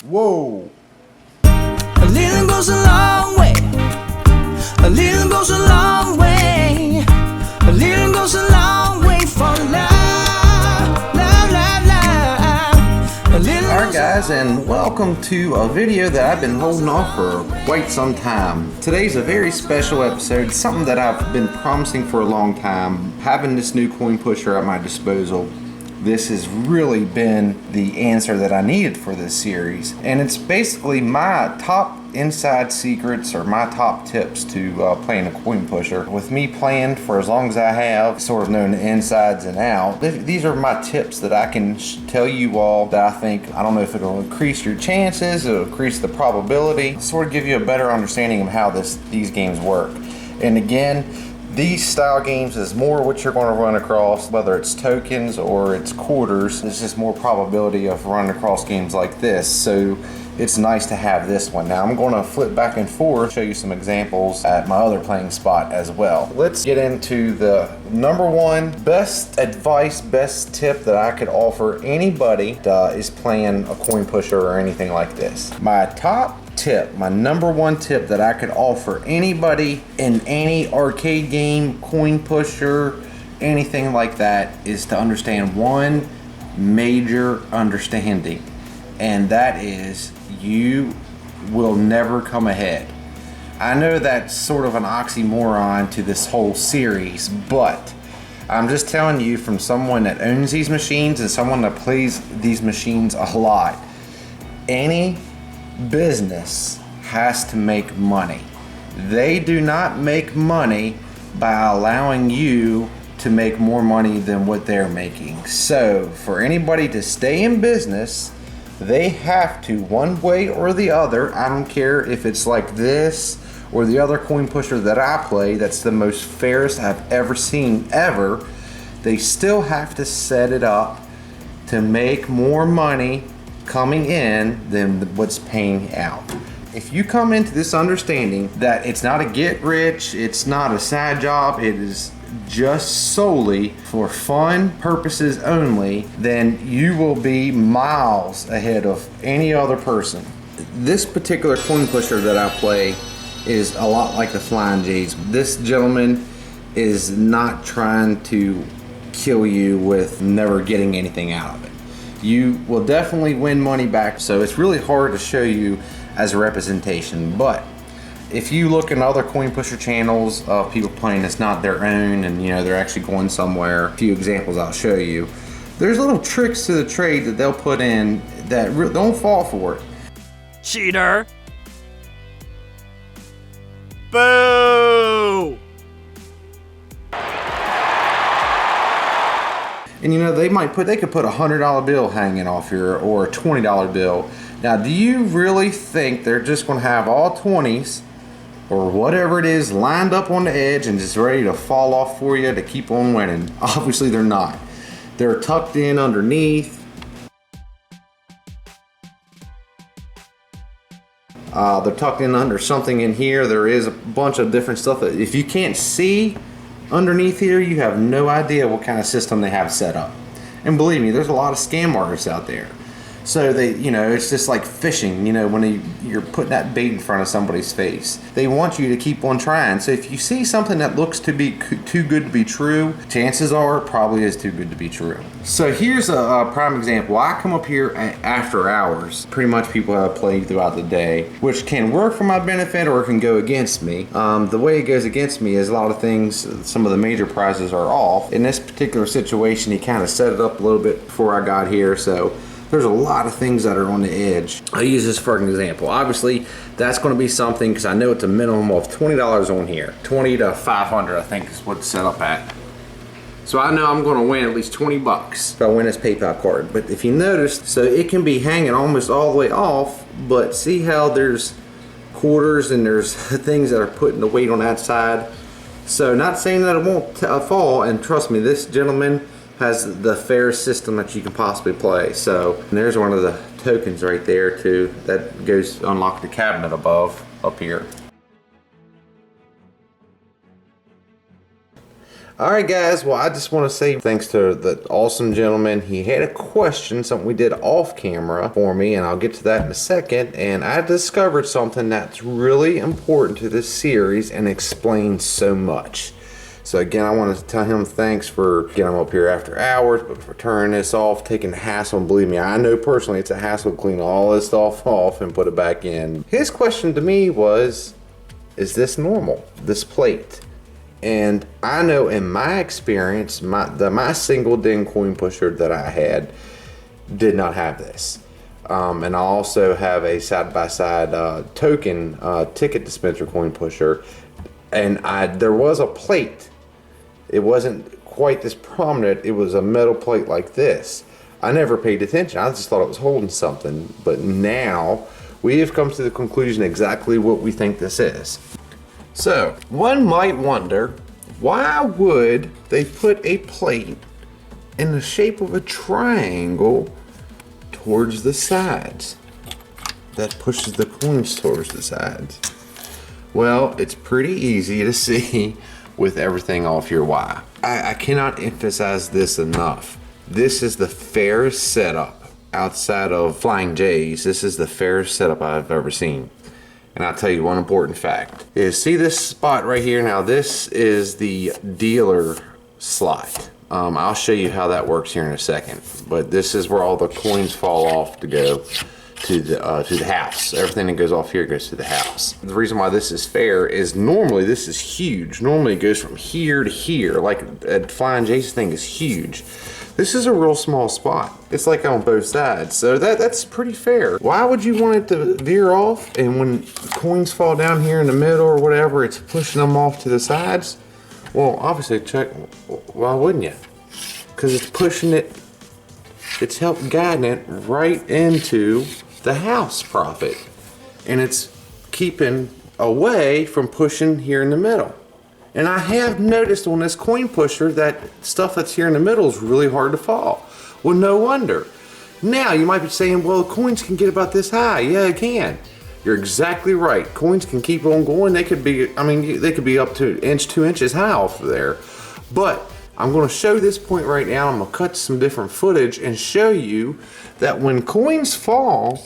Whoa! A little goes a long way. A little goes a long way. A little goes a long way for love, love, love, love. Alright guys, and welcome to a video that I've been holding off for quite some time. Today's a very special episode, something that I've been promising for a long time. Having this new coin pusher at my disposal, this has really been the answer that I needed for this series. And it's basically my top inside secrets or my top tips to playing a coin pusher. With me playing for as long as I have, sort of knowing the insides and out, these are my tips that I can tell you all that I think, I don't know if it'll increase your chances, it'll increase the probability, sort of give you a better understanding of how these games work. And again, these style games is more what you're going to run across, whether it's tokens or it's quarters. There's just more probability of running across games like this, so it's nice to have this one. Now I'm going to flip back and forth, show you some examples at my other playing spot as well. Let's get into the number one best advice, best tip that I could offer anybody that is playing a coin pusher or anything like this. My top tip, my number one tip that I could offer anybody in any arcade game, coin pusher, anything like that, is to understand one major understanding, and that is you will never come ahead. I know that's sort of an oxymoron to this whole series, but I'm just telling you from someone that owns these machines and someone that plays these machines a lot. Any business has to make money. They do not make money by allowing you to make more money than what they're making. So for anybody to stay in business, they have to, one way or the other, I don't care if it's like this or the other coin pusher that I play, that's the most fairest I've ever seen ever, they still have to set it up to make more money coming in than what's paying out. If you come into this understanding that it's not a get rich, it's not a side job, it is just solely for fun purposes only, then you will be miles ahead of any other person. This particular coin pusher that I play is a lot like the Flying J's. This gentleman is not trying to kill you with never getting anything out of it. You will definitely win money back, so it's really hard to show you as a representation. But if you look in other coin pusher channels of people playing it's not their own and they're actually going somewhere, a few examples I'll show you, there's little tricks to the trade that they'll put in that don't fall for it. Cheater! Boo! And they could put a $100 bill hanging off here or a $20 bill. Now, do you really think they're just going to have all 20s or whatever it is lined up on the edge and just ready to fall off for you to keep on winning? Obviously, they're not. They're tucked in underneath. They're tucked in under something in here. There is a bunch of different stuff that if you can't see underneath here, you have no idea what kind of system they have set up. And believe me, there's a lot of scam artists out there. So they, it's just like fishing, when you're putting that bait in front of somebody's face. They want you to keep on trying. So if you see something that looks to be too good to be true, chances are it probably is too good to be true. So here's a prime example. I come up here after hours. Pretty much people have played throughout the day, which can work for my benefit or it can go against me. The way it goes against me is a lot of things, some of the major prizes are off. In this particular situation, he kind of set it up a little bit before I got here, so there's a lot of things that are on the edge. I'll use this for an example. Obviously, that's going to be something, because I know it's a minimum of $20 on here. 20 to 500, I think, is what's set up at. So I know I'm going to win at least 20 bucks if I win this PayPal card. But if you notice, so it can be hanging almost all the way off, but see how there's quarters and there's things that are putting the weight on that side. So not saying that it won't fall, and trust me, this gentleman has the fairest system that you can possibly play. So there's one of the tokens right there too that goes to unlock the cabinet above up here. Alright guys, well I just want to say thanks to the awesome gentleman. He had a question, something we did off camera for me, and I'll get to that in a second. And I discovered something that's really important to this series and explains so much. So again, I want to tell him thanks for getting him up here after hours, but for turning this off, taking the hassle. And believe me, I know personally it's a hassle to clean all this stuff off and put it back in. His question to me was, is this normal, this plate? And I know in my experience, my single DIN coin pusher that I had did not have this. And I also have a side-by-side token ticket dispenser coin pusher. And there was a plate. It wasn't quite this prominent. It was a metal plate like this. I never paid attention. I just thought it was holding something. But now we have come to the conclusion exactly what we think this is. So, one might wonder, why would they put a plate in the shape of a triangle towards the sides that pushes the coins towards the sides? Well, it's pretty easy to see with everything off your why. I cannot emphasize this enough. This is the fairest setup outside of Flying J's. This is the fairest setup I've ever seen. And I'll tell you one important fact is, see this spot right here? Now this is the dealer slot. I'll show you how that works here in a second. But this is where all the coins fall off to go to the house. Everything that goes off here goes to the house. The reason why this is fair is normally this is huge. Normally it goes from here to here. Like at Flying J's thing is huge. This is a real small spot. It's like on both sides, so that's pretty fair. Why would you want it to veer off, and when coins fall down here in the middle or whatever, it's pushing them off to the sides? Well, obviously, check. Why wouldn't you? Because it's pushing it. It's helping guiding it right into the house profit, and it's keeping away from pushing here in the middle. And I have noticed on this coin pusher that stuff that's here in the middle is really hard to fall. Well, no wonder. Now, you might be saying, well, coins can get about this high. Yeah, it can. You're exactly right. Coins can keep on going. They could be, they could be up to an inch, 2 inches high off of there. But I'm going to show this point right now. I'm going to cut some different footage and show you that when coins fall,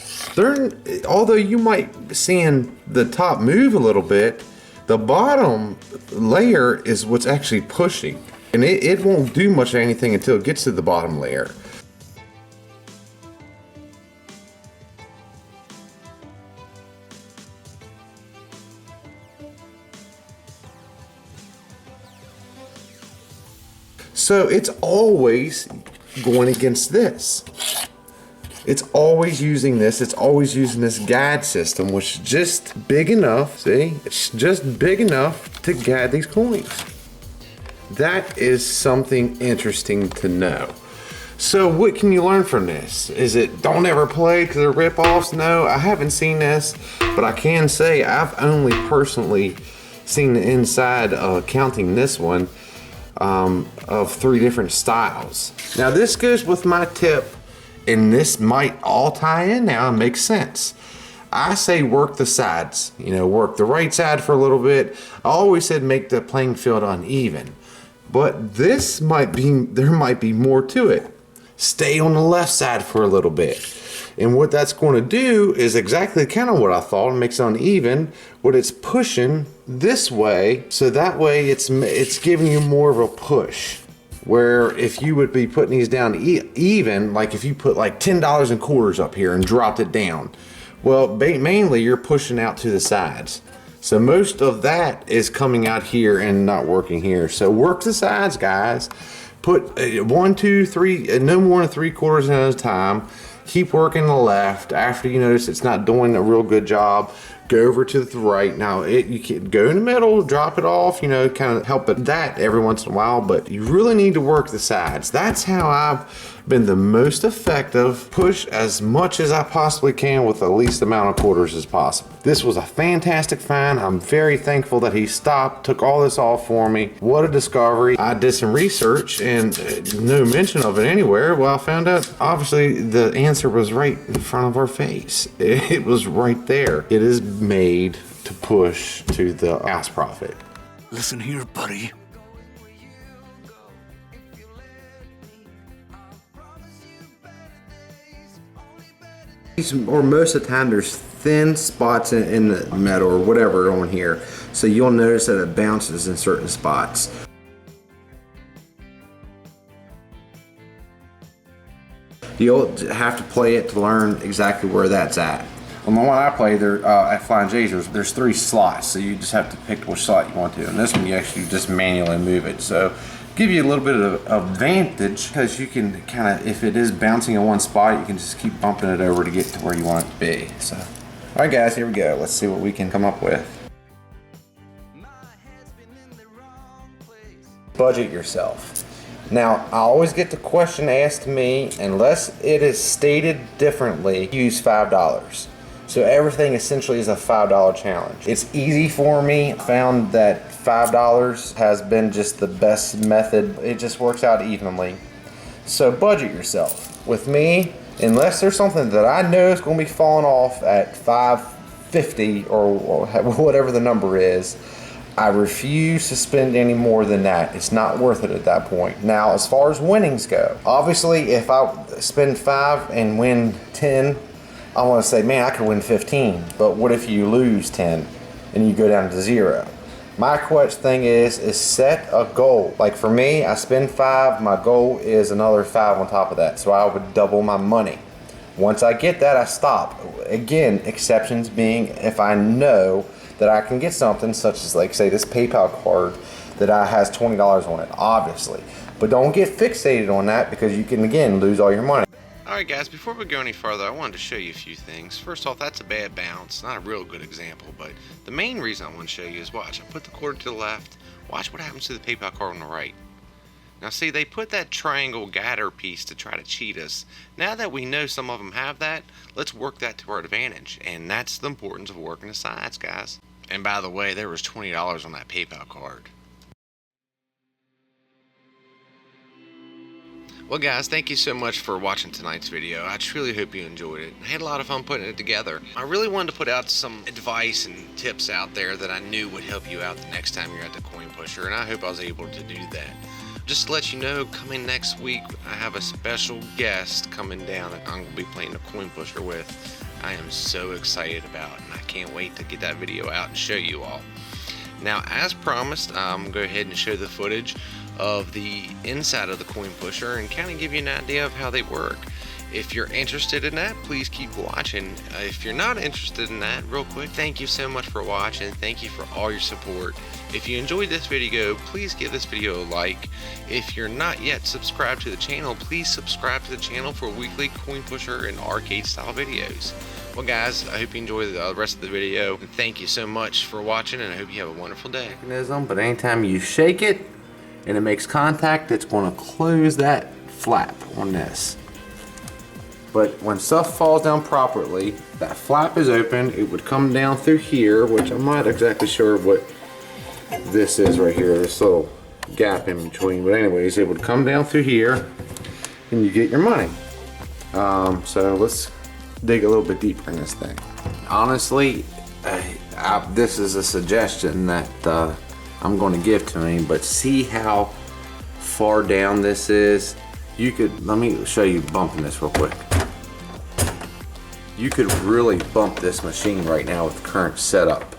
although you might be seeing the top move a little bit, the bottom layer is what's actually pushing, and it won't do much of anything until it gets to the bottom layer. So it's always going against this. It's always using this. It's always using this guide system, which is just big enough. See, it's just big enough to guide these coins. That is something interesting to know. So what can you learn from this? Is it don't ever play because they're rip-offs? No, I haven't seen this, but I can say I've only personally seen the inside, counting this one, of 3 different styles. Now this goes with my tip, and this might all tie in now and make sense. I say work the sides, work the right side for a little bit. I always said make the playing field uneven, but there might be more to it. Stay on the left side for a little bit. And what that's going to do is exactly kind of what I thought. It makes it uneven. What it's pushing this way, so that way it's giving you more of a push. Where if you would be putting these down even, like if you put like $10 in quarters up here and dropped it down, well, mainly you're pushing out to the sides. So most of that is coming out here and not working here. So work the sides, guys. Put 1, 2, 3, no more than 3/4 at a time. Keep working the left. After you notice it's not doing a real good job, go over to the right. Now you can go in the middle, drop it off, kind of help it that every once in a while, but you really need to work the sides. That's how I've been the most effective. Push as much as I possibly can with the least amount of quarters as possible. This was a fantastic find. I'm very thankful that he stopped, took all this off for me. What a discovery. I did some research and no mention of it anywhere. Well, I found out obviously the answer was right in front of our face. It was right there. It is made to push to the house profit. Listen here, buddy. Or most of the time there's thin spots in the metal or whatever on here, so you'll notice that it bounces in certain spots. You'll have to play it to learn exactly where that's at. On the one I play there at Flying J's, there's 3 slots, so you just have to pick which slot you want to. And this one you actually just manually move it, so give you a little bit of advantage, because you can kind of, if it is bouncing in one spot, you can just keep bumping it over to get to where you want it to be. So, all right guys, here we go. Let's see what we can come up with. Budget yourself. Now, I always get the question asked to me, unless it is stated differently, use $5. So everything essentially is a $5 challenge. It's easy for me. I found that $5 has been just the best method. It just works out evenly. So budget yourself. With me, unless there's something that I know is going to be falling off at $5.50 or whatever the number is, I refuse to spend any more than that. It's not worth it at that point. Now, as far as winnings go, obviously if I spend 5 and win 10, I want to say, man, I could win 15. But what if you lose 10 and you go down to 0? My thing is set a goal. Like for me, I spend 5, my goal is another 5 on top of that. So I would double my money. Once I get that, I stop. Again, exceptions being if I know that I can get something such as, like say, this PayPal card that has $20 on it, obviously. But don't get fixated on that, because you can again lose all your money. Alright guys, before we go any further, I wanted to show you a few things. First off, that's a bad bounce, not a real good example, but the main reason I want to show you is watch. I put the cord to the left, watch what happens to the PayPal card on the right. Now see, they put that triangle guider piece to try to cheat us. Now that we know some of them have that, let's work that to our advantage, and that's the importance of working the sides, guys. And by the way, there was $20 on that PayPal card. Well guys, thank you so much for watching tonight's video. I truly hope you enjoyed it. I had a lot of fun putting it together. I really wanted to put out some advice and tips out there that I knew would help you out the next time you're at the coin pusher, and I hope I was able to do that. Just to let you know, coming next week, I have a special guest coming down that I'm going to be playing the coin pusher with. I am so excited about it, and I can't wait to get that video out and show you all. Now, as promised, I'm going to go ahead and show the footage of the inside of the coin pusher and kind of give you an idea of how they work. If you're interested in that, please keep watching. If you're not interested in that, real quick, thank you so much for watching. Thank you for all your support. If you enjoyed this video, please give this video a like. If you're not yet subscribed to the channel, please subscribe to the channel for weekly coin pusher and arcade style videos. Well guys, I hope you enjoy the rest of the video. And thank you so much for watching, and I hope you have a wonderful day. Mechanism, but anytime you shake it and it makes contact, it's going to close that flap on this. But when stuff falls down properly, that flap is open. It would come down through here, which I'm not exactly sure what this is right here, this little gap in between. But anyways, it would come down through here and you get your money. So let's dig a little bit deeper in this thing. Honestly, this is a suggestion that I'm going to give to me, but see how far down this is. You could, let me show you bumping this real quick. You could really bump this machine right now with the current setup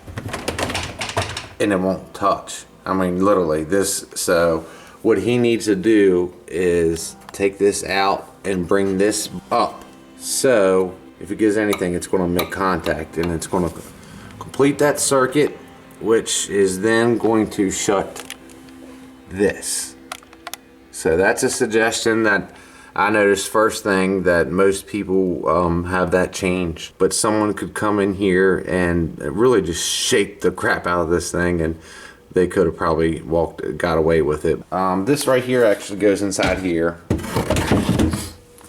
and it won't touch. I mean, literally this. So what he needs to do is take this out and bring this up. So if it gives anything, it's going to make contact and it's going to complete that circuit, which is then going to shut this. So that's a suggestion that I noticed first thing, that most people have that changed, but someone could come in here and really just shake the crap out of this thing and they could have probably got away with it. This right here actually goes inside here,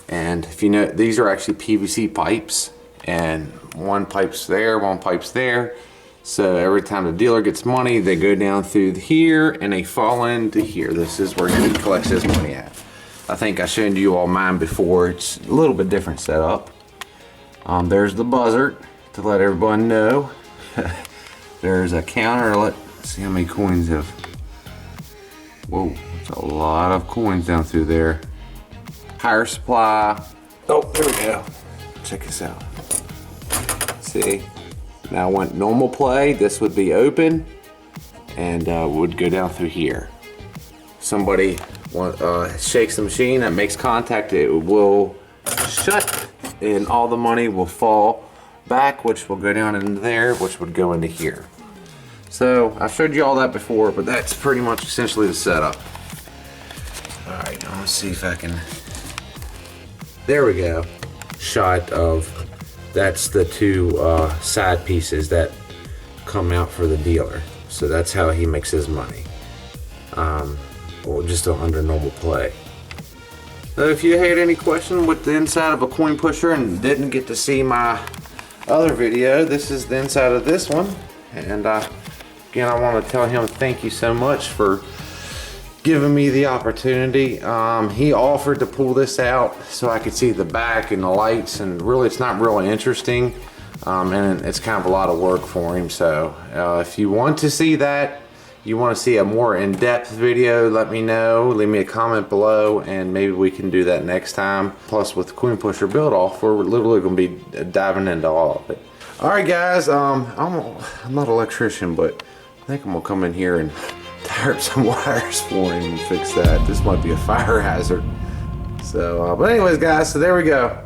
and if you know, these are actually PVC pipes, and one pipe's there, one pipe's there. So every time the dealer gets money, they go down through here and they fall into here. This is where he collects his money at. I think I showed you all mine before. It's a little bit different setup. There's the buzzer to let everyone know. There's a counter. Let's see how many coins have. Whoa, that's a lot of coins down through there. Higher supply. Oh, there we go. Check this out. See? Now when normal play, this would be open and would go down through here. Somebody shakes the machine, that makes contact, it will shut and all the money will fall back, which will go down into there, which would go into here. So I showed you all that before, but that's pretty much essentially the setup. All right, now let's see if I can, there we go. Shot of, that's the two side pieces that come out for the dealer. So that's how he makes his money. Or just under normal play. So if you had any question with the inside of a coin pusher and didn't get to see my other video, this is the inside of this one. And again, I want to tell him thank you so much for giving me the opportunity. He offered to pull this out so I could see the back and the lights, and really it's not really interesting. And it's kind of a lot of work for him. So if you want to see that, you want to see a more in-depth video, let me know. Leave me a comment below and maybe we can do that next time. Plus with the coin pusher build off, we're literally going to be diving into all of it. Alright guys, I'm not an electrician, but I think I'm going to come in here and tie up some wires for him and fix that. This might be a fire hazard. So, but anyways guys, so there we go.